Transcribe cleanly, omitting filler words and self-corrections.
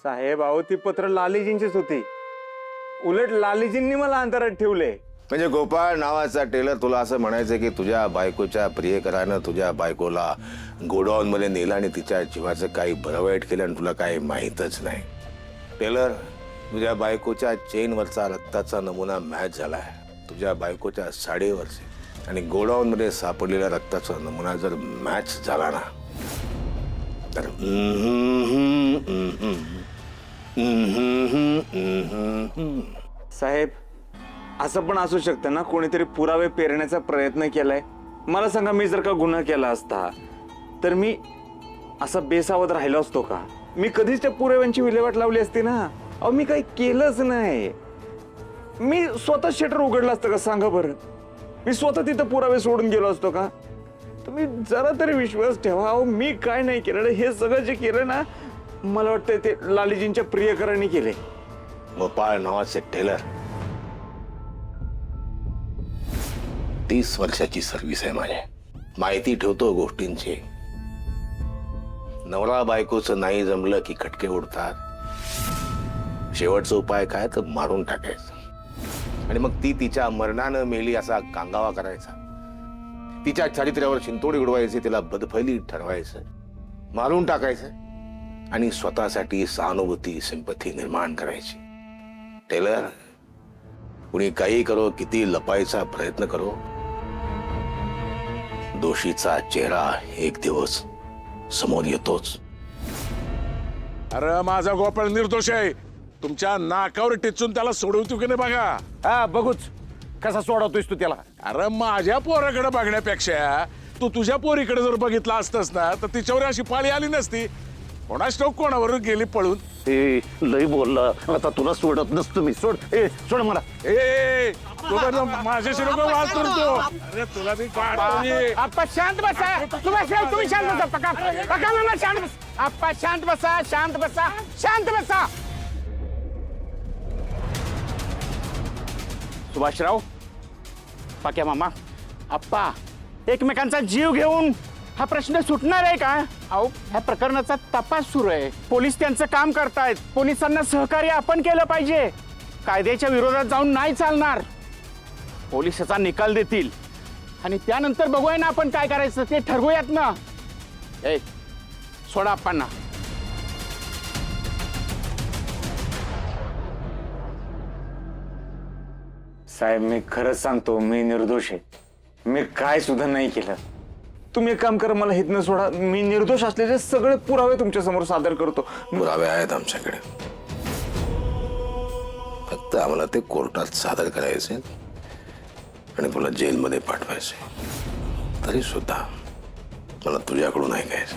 साहेब अहो ती पत्र लालीजींचीच होती. उलट लालीजींनी मला अंतरात ठेवले. म्हणजे गोपाळ नावाचा टेलर तुला असं म्हणायचं की तुझ्या बायकोच्या प्रियकरानं तुझ्या बायकोला गोडाऊन मध्ये नेलं आणि तिच्या जीवाचं काही बरं वाईट केलं आणि तुला काही माहीतच नाही. टेलर, तुझ्या बायकोच्या चेनवरचा रक्ताचा नमुना मॅच झालाय तुझ्या बायकोच्या साडीवरचे, आणि गोडाऊन मध्ये सापडलेल्या रक्ताचा नमुना जर मॅच झाला ना तर साहेब असं पण असू शकतं ना, कोणीतरी पुरावे पेरण्याचा प्रयत्न केलाय. मला सांगा, मी जर का गुन्हा केला असता तर मी असा बेसावध राहिलो असतो का? मी कधीच त्या पुराव्यांची विल्हेवाट लावली असती ना. अहो मी काही केलंच नाही. मी स्वतः शटर उघडलं असतं का सांगा बरं? मी स्वतः तिथं पुरावे सोडून गेलो असतो का? तुम्ही जरा तरी विश्वास ठेवा. अहो मी काय नाही केलं. हे सगळं जे केलं ना, मला वाटतं ते लालीजींच्या प्रियकरांनी केले. गोपाळ नावाचे टेलर, 30 वर्षाची सर्व्हिस आहे माझी. माहिती ठेवतो गोष्टींची. नवरा बायकोचं नाही जमलं की खटके उडतात. शेवटचा उपाय काय तर मारून टाकायचं, आणि मग ती तिच्या मरणानं मेली असा कांगावा करायचा. तिच्या चारित्र्यावर शिंतोडी उडवायची, तिला बदफैली ठरवायचं, मारून टाकायचं, आणि स्वतःसाठी सहानुभूती सिंपथी निर्माण करायची. टेलर, कुणी काही करो, किती लपायचा प्रयत्न करो, दोषीचा चेहरा एक दिवस समोर येतोच. अरे माझा गोपाळ निर्दोष आहे. तुमच्या नाकावर टिचून त्याला सोडवतो की नाही बघा. हा बघूच कसा सोडवतोयस तू त्याला. अरे माझ्या पोराकडे बघण्यापेक्षा तू तुझ्या पोरीकडे जर बघितला असतस ना तर तिच्यावर अशी पाळी आली नसती. कोणाच ठाऊक कोणावर गेली पळून. ए लई बोलला, आता तुला सोडत नसतो मी. सोड, ए सोड मला. ए तू माझ्याशी नको वाद करतो. अरे तुला मी काढतो मी. आप्पा शांत बसा. तुम्ही शांत बसा. पका मामा शांत बसा. आप्पा शांत बसा, शांत बसा, शांत बसा. सुभाषराव, पाक्या मामा, आप्पा, एकमेकांचा जीव घेऊन हा प्रश्न सुटणार आहे का? अहो ह्या प्रकरणाचा तपास सुरू आहे. पोलीस त्यांचं काम करतायत. पोलिसांना सहकार्य आपण केलं पाहिजे. कायद्याच्या विरोधात जाऊन नाही चालणार. पोलिसाचा निकाल देतील आणि त्यानंतर बघूया ना आपण काय करायचं ते ठरवूयात ना. ए सोडा आप्पांना. साहेब मी खरंच सांगतो, मी निर्दोष आहे. मी काय सुद्धा नाही केलं. तुम्ही एक काम करा, मला हितनं सोडा. मी निर्दोष असलेले सगळे पुरावे तुमच्या समोर सादर करतो. पुरावे आहेत आमच्याकडे, फक्त आम्हाला ते कोर्टात सादर करायचे आणि तुला जेलमध्ये पाठवायचे. तरी सुद्धा मला तुझ्याकडून ऐकायचं.